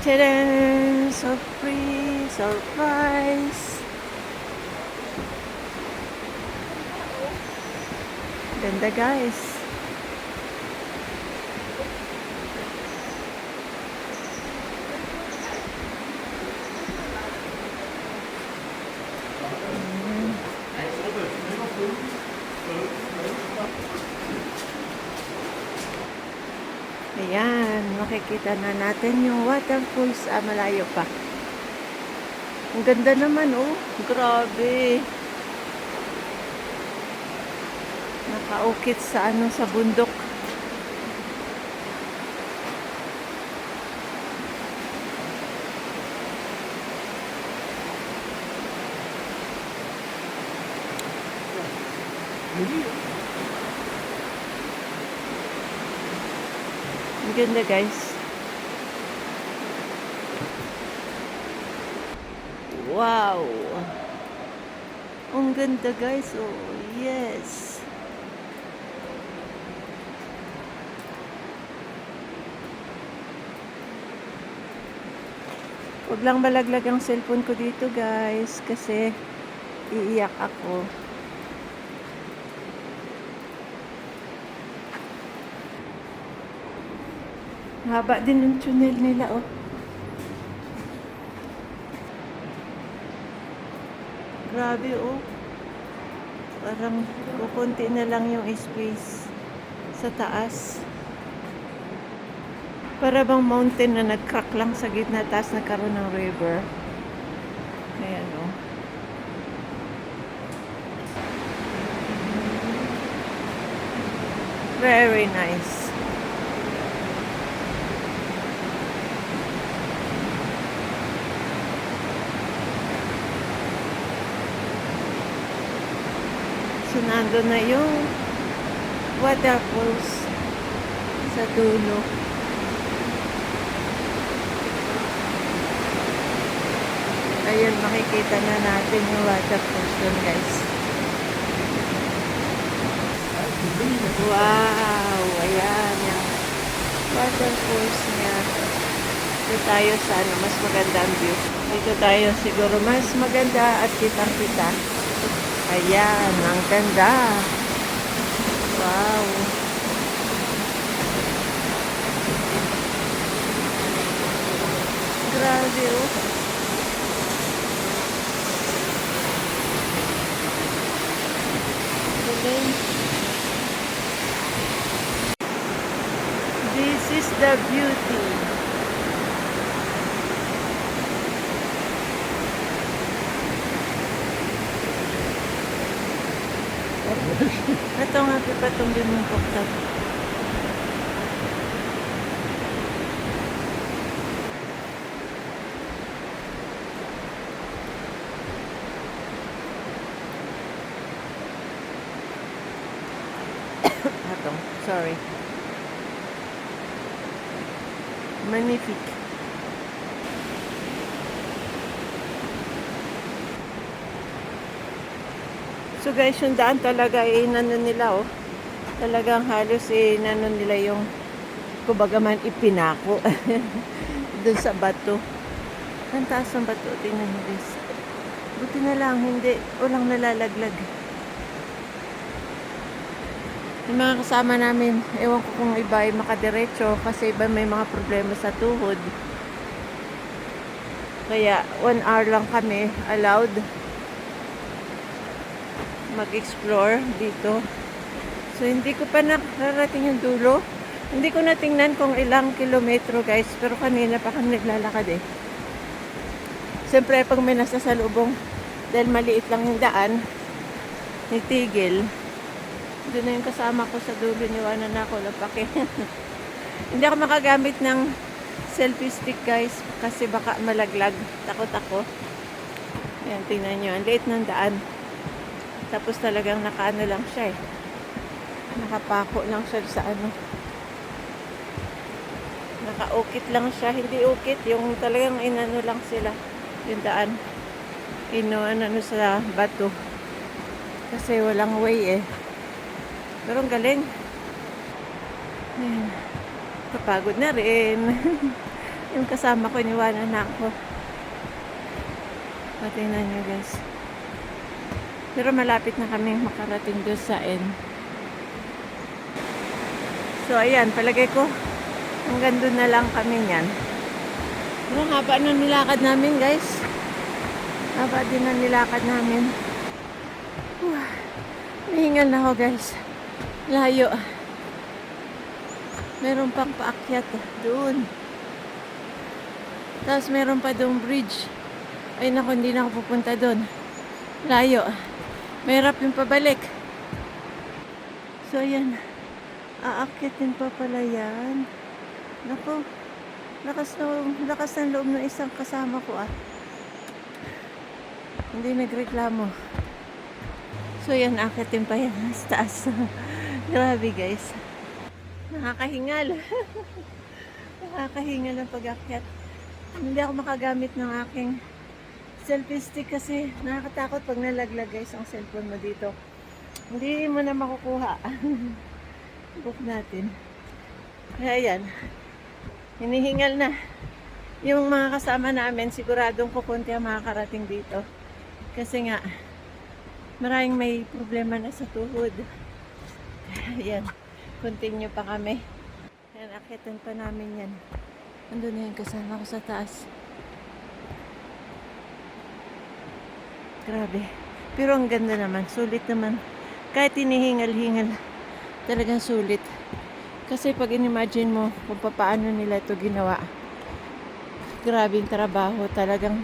Tadam! Surprise! Surprise! Ganda guys. Ayan, makikita na natin yung waterfalls. Malayo pa. Ang ganda naman, oh. Grabe. Nakaukit sa sa bundok. Ang ganda guys. Wow. Ang ganda guys. Oh, yes. Huwag lang malaglag ang cellphone ko dito guys kasi iiyak ako. Haba din yung tunnel nila, oh. Grabe, oh. Parang kukunti na lang yung space sa taas. Para bang mountain na nag-crack lang sa gitna, taas nagkaroon ng river. Ayan, oh. Very nice. So, nandun na yung waterfalls sa dulo. Ayan, makikita na natin yung waterfalls dun, guys. Wow! Ayan, yung waterfalls niya. Dito tayo sa mas maganda ang view. Dito tayo siguro mas maganda at kitang-kita. Ayan, ang ganda. Wow. Grabe, oh. This is the beauty. Ito nga pa itong binungkok na. Atong, sorry. Magnifique. So guys, yung daan talaga inano nila, oh. Talagang halos inano nila yung kumbaga man ipinako doon sa bato. Ang taas ng bato, tingnan nyo guys. Buti na lang, hindi, walang nalalaglag. Yung mga kasama namin, ewan ko kung iba ay makadiretso kasi iba may mga problema sa tuhod. Kaya 1 hour lang kami allowed mag-explore dito. So, hindi ko pa nakarating yung dulo. Hindi ko natingnan kung ilang kilometro, guys. Pero kanina pa kami naglalakad, eh. Siyempre, pag may nasasalubong, dahil maliit lang yung daan, nitigil. Doon na yung kasama ko sa dulo. Niwanan na ako. Lapake. Hindi ako makagamit ng selfie stick, guys. Kasi baka malaglag. Takot ako. Ayan, tingnan nyo. Ang liit ng daan. Tapos talagang nakaano lang siya, eh. Nakapako lang siya sa ano. Nakaukit lang siya. Hindi ukit. Yung talagang inano lang sila. Yung daan. Ano sa bato. Kasi walang way, eh. Pero ang galing. Ayan. Kapagod na rin. Yung kasama ko, iniwanan na ako. Patingnan nyo guys. Pero malapit na kami makarating doon sa end. So ayan, palagay ko hanggang doon na lang kami niyan. Pero haba na nilakad namin guys. Haba din na nilakad namin. Nahingal na ako guys. Layo. Meron pang paakyat doon. Tapos meron pa doong bridge. Ay naku, hindi na ako pupunta doon. Layo. Mahirap yung pabalik. So ayan. Aakyatin pa pala yan. Naku. Lakas ng loob ng isang kasama ko ah. Hindi nagreklamo. So yan, aakyatin pa yan sa taas. Grabe guys. Nakakahingal. Nakakahingal ang pag-akyat. Hindi ako makagamit ng aking selfie stick kasi nakakatakot pag nalaglag guys ang cellphone mo dito. Hindi mo na makukuha. Book natin. Kaya yan. Hinihingal na. Yung mga kasama namin, siguradong kukunti ang makakarating dito. Kasi nga, maraming may problema na sa tuhod. Yan. Continue pa kami. Yan, akitan pa namin yan. Andun na yung kasama ko sa taas. Grabe. Pero ang ganda naman. Sulit naman. Kahit hinihingal-hingal, talagang sulit. Kasi pag in-imagine mo kung paano nila ito ginawa. Grabe yung trabaho. Talagang,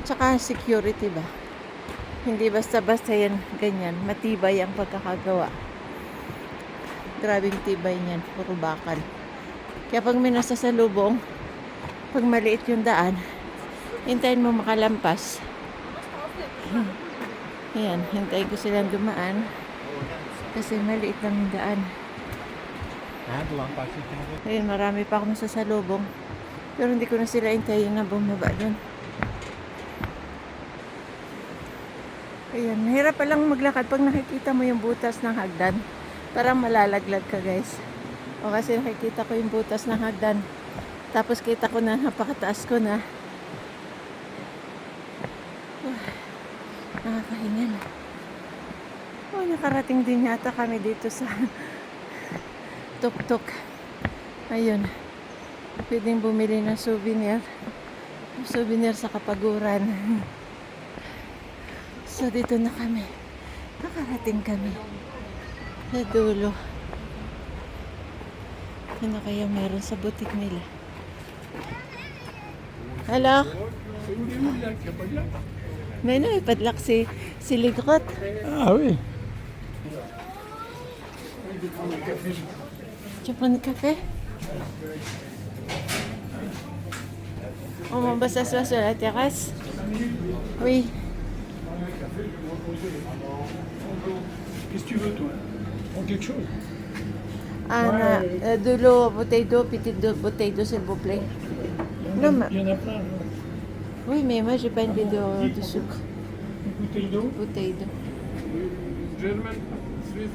tsaka security ba? Hindi basta-basta yan ganyan. Matibay ang pagkakagawa. Grabing tibay niyan. Puro bakal. Kaya pag may nasasalubong, pag maliit yung daan, hintayin mo makalampas. Ayan, hintayin ko silang dumaan. Kasi maliit lang yung daan. Ayun, marami pa akong sasalubong. Pero hindi ko na sila hintayin na bumaba dun. Ayan, mahirap palang maglakad pag nakikita mo yung butas ng hagdan. Parang malalaglag ka guys. O kasi nakikita ko yung butas ng hagdan. Tapos kita ko na, napakataas ko na. Nakakahingan. Oh, nakarating din yata kami dito sa tuk-tuk. Ayun. Pwedeng bumili ng souvenir. Souvenir sa Kapaguran. So, dito na kami. Nakarating kami. Sa dulo. Ano kaya meron sa butik nila? Hello? May na, ipadlak si Ligot. Ah oui. Tu prends du café? On va s'asseoir sur la terrasse? Oui. Qu'est-ce que tu veux, toi? Prends quelque chose. De l'eau, bouteille d'eau, petite bouteille d'eau, s'il vous plaît. Non, mais... Il y en a plein. Là. Oui, mais moi, j'ai pas envie de sucre. Une bouteille d'eau. Bouteille d'eau. German, Swiss,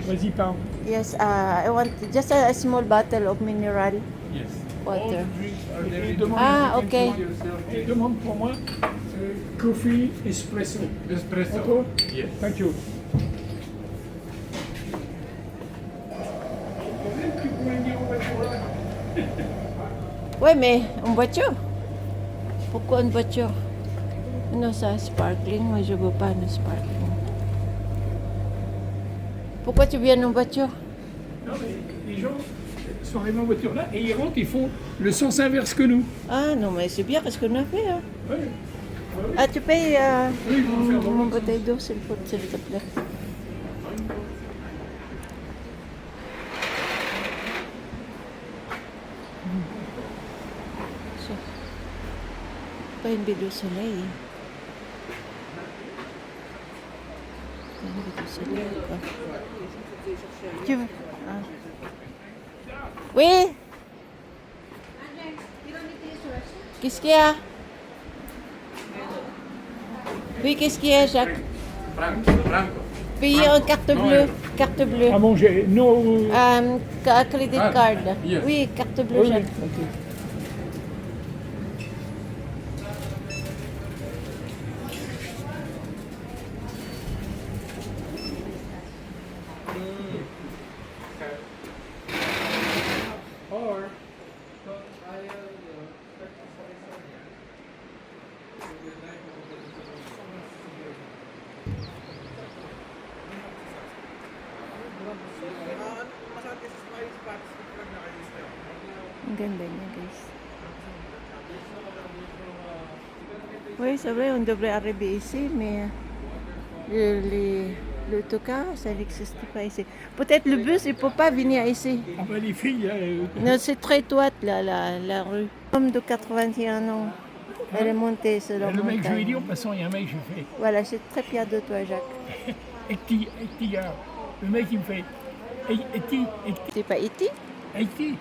Vas-y, parle. Yes, I want just a small bottle of mineral yes. water. Et demande Ah, ok. Et demande pour moi coffee espresso. Espresso. D'accord? Yes. Thank you. Ouais, mais en voiture. Pourquoi en voiture? Non, ça sparkling. Moi, je veux pas de sparkling. Pourquoi tu viens en voiture? Non, mais les gens sont arrivés en voiture là et ils rentrent, ils font le sens inverse que nous. Ah non, mais c'est bien, qu'est-ce qu'on a fait hein? Ouais. Ah, tu payes Oui, ils vont faire dans mon l'autre sens. bouteille d'eau, s'il te plaît. So, pas une baie de soleil. Pas une baie de soleil, quoi. Tu veux? Ah. Oui? Qu'est-ce qu'il y a? Oui, qu'est-ce qu'il y a, Jacques? Franco. Payer en carte bleue. Carte bleue. Ah bon, j'ai. Non. Credit card. Yes. Oui, carte bleue, Oui, Jacques. ok. Ang ganda niya, guys. Oui, c'est vrai, on devrait arriver ici, mais le autocar, ça n'existe pas ici. Peut-être le bus, il ne peut pas venir ici. Ah bah les filles, Non, c'est très étroite, là, la rue. Homme de 81 ans, elle est montée sur la le mec, je lui ai dit, montagne. en passant, il y a un mec, je fais, Voilà, je suis très fière de toi, Jacques. Eti, gars. Le mec, il me fait, Eti, C'est pas Iti? Eti.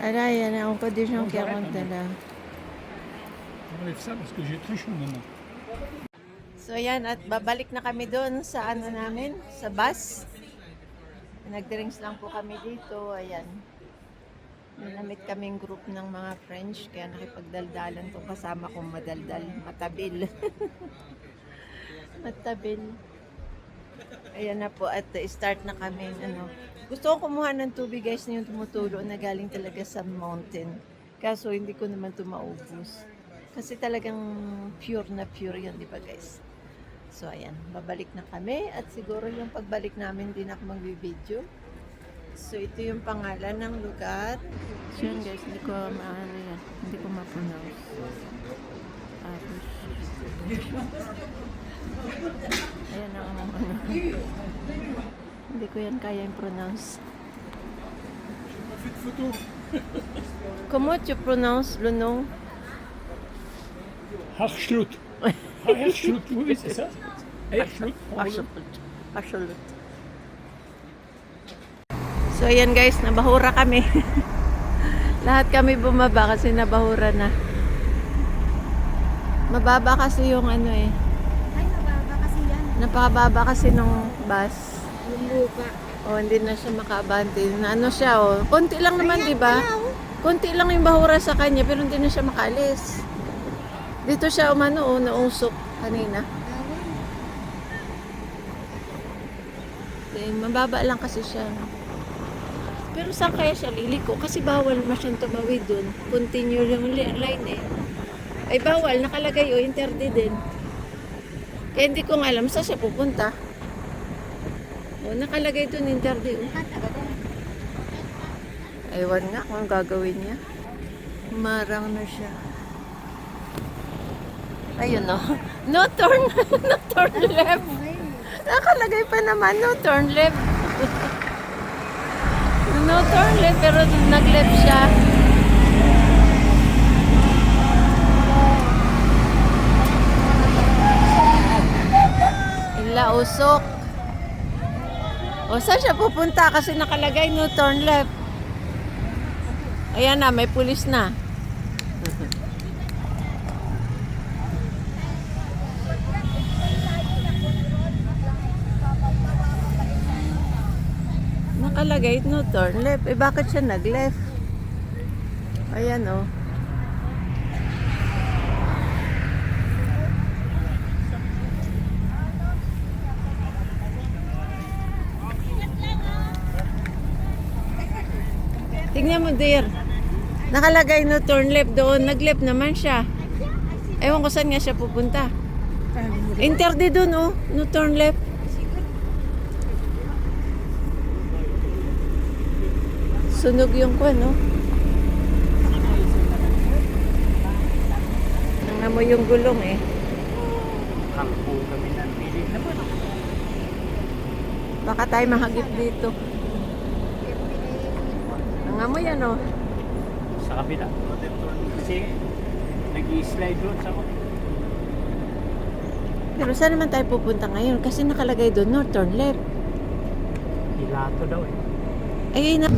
Ah là, il y en a encore des gens Non, qui j'arrête, rentrent hein. là. J'enlève ça parce que j'ai très chaud maintenant. So yan, at babalik na kami doon sa ano namin, sa bus. Nag-drinks lang po kami dito, ayan. Namit kaming group ng mga French, kaya nakipagdaldalan to kasama kong madaldal, matabil. Matabil. Ayan na po, at start na kami. Ano. Gusto ko kumuha ng tubig guys na yung tumutulo na galing talaga sa mountain. Kaso hindi ko naman ito maubos. Kasi talagang pure na pure yun, di ba guys? So ayan, babalik na kami at siguro yung pagbalik namin din ako magbibideo. So ito yung pangalan ng lugar. So yun guys, hindi ko maano yan. Hindi ko ma-pronounce. Ayan ang ano. Hindi ko yan kaya yung pronounce. Comment tu prononces le nom? Harschlut. Harschlut, oui, c'est ça. Harschlut. Absolute. So ayan guys, nabahura kami. Lahat kami bumaba kasi nabahura na. Mababa kasi yung ano eh. Ay, mababa kasi yan. Napakababa kasi nung bus. Yung lupa. Oh, hindi na siya makabante. Na ano siya oh. Konti lang naman, Ayan, 'di ba? wala, oh. Konti lang yung bahura sa kanya pero hindi na siya makalis. Dito siya umano oh, nausok kanina. Eh, mababa lang kasi siya. No? Pero saan kaya siya liliko? Kasi bawal masyang tumawid dun. Continue yung line eh. Ay bawal, nakalagay o interde din. Kaya hindi ko nga alam saan siya pupunta. O, nakalagay dun interde o. Ewan nga kung gagawin niya. Marang na siya. Ayun o. No turn, no turn left. Nakalagay pa naman, no turn left. No turn left, pero nag-left siya. Ilausok. O, saan siya pupunta? Kasi nakalagay no turn left. Ayan na, may pulis na. Nakalagay no turn left. Eh bakit siya nag-left? Ayan oh. Tingnan mo dear. Nakalagay no turn left doon. Nag-left naman siya. Ewan ko saan nga siya pupunta. Interde doon oh. No turn left. Sunog yung kwan, no? Nangamoy yung gulong, eh. Baka tayo mahagip dito. Nangamoy, ano? Sa kabila. Kasi nag-i-slide doon sa Pero saan naman tayo pupunta ngayon? Kasi nakalagay doon, no? Turn left. Ilato daw eh. Ay, na...